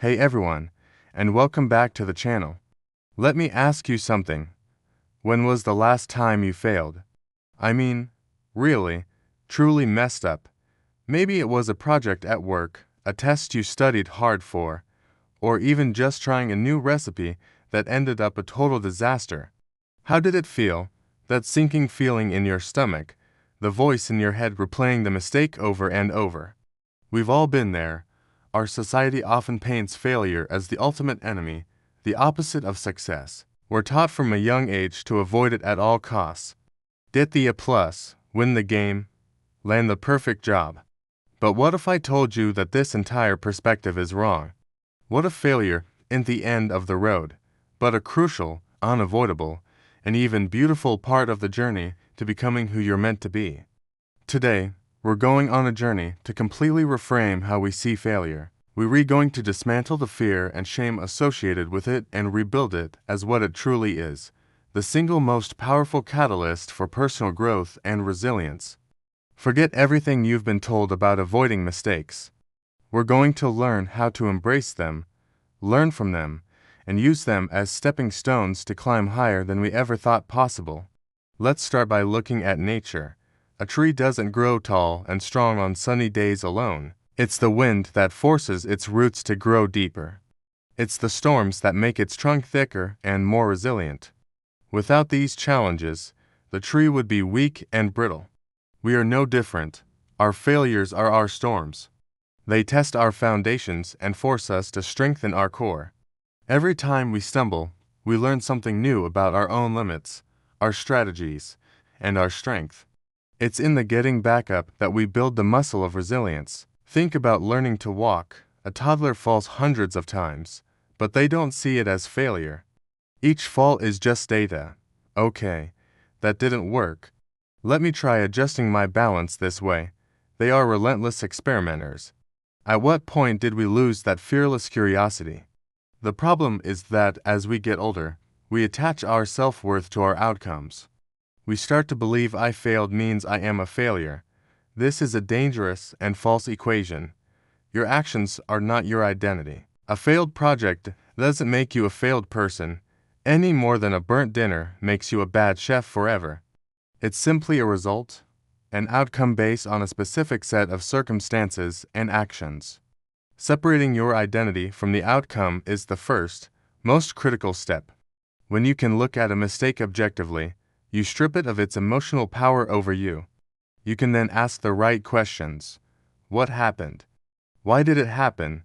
Hey everyone, and welcome back to the channel. Let me ask you something. When was the last time you failed? I mean, really, truly messed up. Maybe it was a project at work, a test you studied hard for, or even just trying a new recipe that ended up a total disaster. How did it feel? That sinking feeling in your stomach, the voice in your head replaying the mistake over and over. We've all been there. Our society often paints failure as the ultimate enemy, the opposite of success. We're taught from a young age to avoid it at all costs. Get the A+, win the game, land the perfect job. But what if I told you that this entire perspective is wrong? What if failure isn't the end of the road, but a crucial, unavoidable, and even beautiful part of the journey to becoming who you're meant to be? Today, we're going on a journey to completely reframe how we see failure. We're going to dismantle the fear and shame associated with it and rebuild it as what it truly is, the single most powerful catalyst for personal growth and resilience. Forget everything you've been told about avoiding mistakes. We're going to learn how to embrace them, learn from them, and use them as stepping stones to climb higher than we ever thought possible. Let's start by looking at nature. A tree doesn't grow tall and strong on sunny days alone. It's the wind that forces its roots to grow deeper. It's the storms that make its trunk thicker and more resilient. Without these challenges, the tree would be weak and brittle. We are no different. Our failures are our storms. They test our foundations and force us to strengthen our core. Every time we stumble, we learn something new about our own limits, our strategies, and our strength. It's in the getting back up that we build the muscle of resilience. Think about learning to walk. A toddler falls hundreds of times, but they don't see it as failure. Each fall is just data. Okay, that didn't work. Let me try adjusting my balance this way. They are relentless experimenters. At what point did we lose that fearless curiosity? The problem is that as we get older, we attach our self-worth to our outcomes. We start to believe I failed means I am a failure. This is a dangerous and false equation. Your actions are not your identity. A failed project doesn't make you a failed person, any more than a burnt dinner makes you a bad chef forever. It's simply a result, an outcome based on a specific set of circumstances and actions. Separating your identity from the outcome is the first, most critical step. When you can look at a mistake objectively, you strip it of its emotional power over you. You can then ask the right questions. What happened? Why did it happen?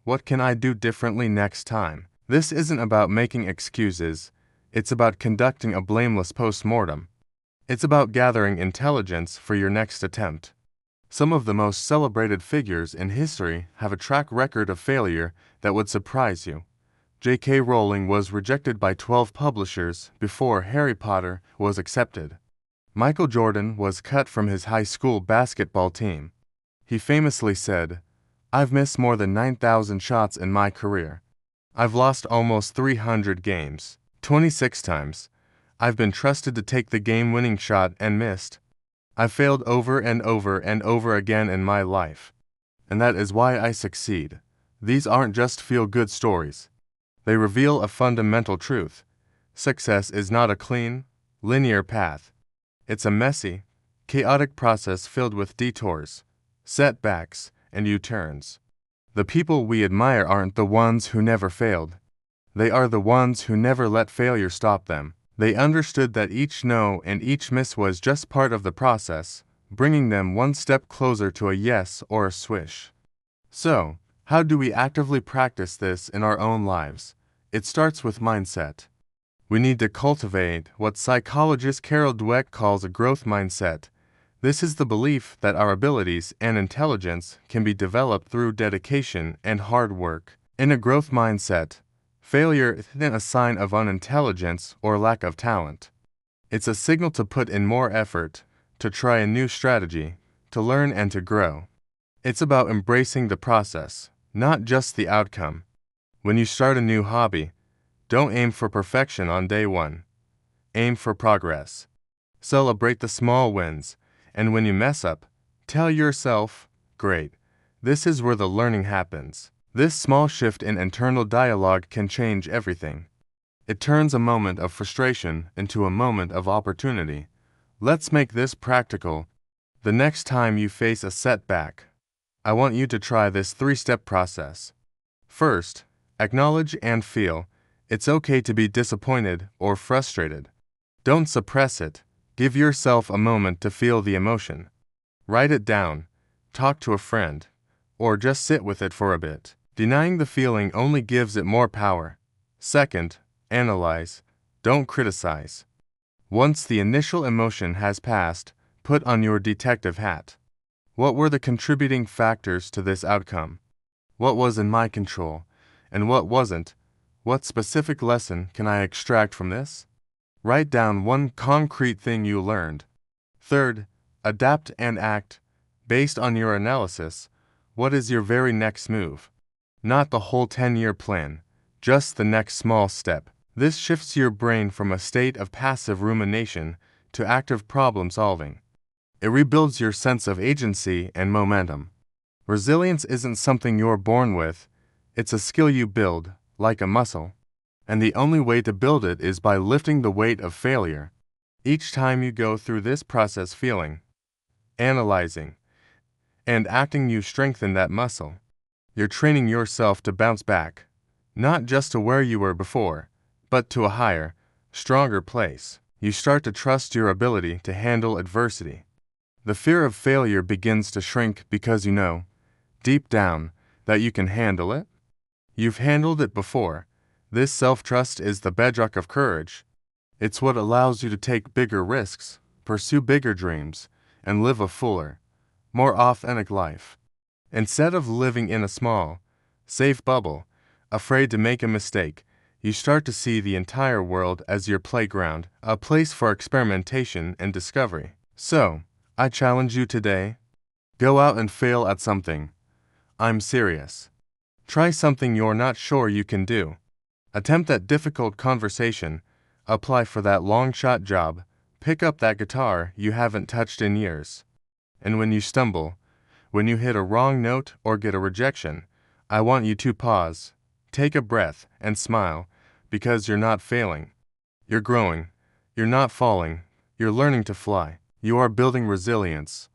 What can I do differently next time? This isn't about making excuses. It's about conducting a blameless post-mortem. It's about gathering intelligence for your next attempt. Some of the most celebrated figures in history have a track record of failure that would surprise you. J.K. Rowling was rejected by 12 publishers before Harry Potter was accepted. Michael Jordan was cut from his high school basketball team. He famously said, "I've missed more than 9,000 shots in my career. I've lost almost 300 games, 26 times. I've been trusted to take the game-winning shot and missed. I've failed over and over and over again in my life. And that is why I succeed." These aren't just feel-good stories. They reveal a fundamental truth. Success is not a clean, linear path. It's a messy, chaotic process filled with detours, setbacks, and U-turns. The people we admire aren't the ones who never failed. They are the ones who never let failure stop them. They understood that each no and each miss was just part of the process, bringing them one step closer to a yes or a swish. So, how do we actively practice this in our own lives? It starts with mindset. We need to cultivate what psychologist Carol Dweck calls a growth mindset. This is the belief that our abilities and intelligence can be developed through dedication and hard work. In a growth mindset, failure isn't a sign of unintelligence or lack of talent. It's a signal to put in more effort, to try a new strategy, to learn and to grow. It's about embracing the process, not just the outcome. When you start a new hobby, don't aim for perfection on day one. Aim for progress. Celebrate the small wins, and when you mess up, tell yourself, "Great, this is where the learning happens." This small shift in internal dialogue can change everything. It turns a moment of frustration into a moment of opportunity. Let's make this practical. The next time you face a setback, I want you to try this 3-step process. First, acknowledge and feel. It's okay to be disappointed or frustrated. Don't suppress it. Give yourself a moment to feel the emotion. Write it down, talk to a friend, or just sit with it for a bit. Denying the feeling only gives it more power. Second, analyze. Don't criticize. Once the initial emotion has passed, put on your detective hat. What were the contributing factors to this outcome? What was in my control, and what wasn't? What specific lesson can I extract from this? Write down one concrete thing you learned. Third, adapt and act. Based on your analysis, what is your very next move? Not the whole 10-year plan, just the next small step. This shifts your brain from a state of passive rumination to active problem solving. It rebuilds your sense of agency and momentum. Resilience isn't something you're born with, it's a skill you build, like a muscle. And the only way to build it is by lifting the weight of failure. Each time you go through this process feeling, analyzing, and acting, you strengthen that muscle. You're training yourself to bounce back, not just to where you were before, but to a higher, stronger place. You start to trust your ability to handle adversity. The fear of failure begins to shrink because you know, deep down, that you can handle it. You've handled it before. This self-trust is the bedrock of courage. It's what allows you to take bigger risks, pursue bigger dreams, and live a fuller, more authentic life. Instead of living in a small, safe bubble, afraid to make a mistake, you start to see the entire world as your playground, a place for experimentation and discovery. So, I challenge you today. Go out and fail at something. I'm serious. Try something you're not sure you can do. Attempt that difficult conversation. Apply for that long-shot job. Pick up that guitar you haven't touched in years. And when you stumble, when you hit a wrong note or get a rejection, I want you to pause, take a breath, and smile, because you're not failing. You're growing. You're not falling. You're learning to fly. You are building resilience.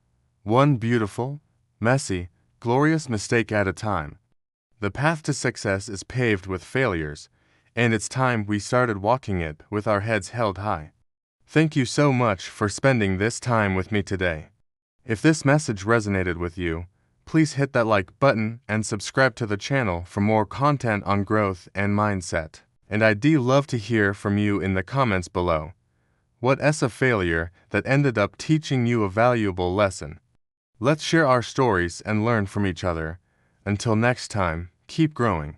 One beautiful, messy, glorious mistake at a time. The path to success is paved with failures, and it's time we started walking it with our heads held high. Thank you so much for spending this time with me today. If this message resonated with you, please hit that like button and subscribe to the channel for more content on growth and mindset. And I'd love to hear from you in the comments below. What's a failure that ended up teaching you a valuable lesson? Let's share our stories and learn from each other. Until next time, keep growing.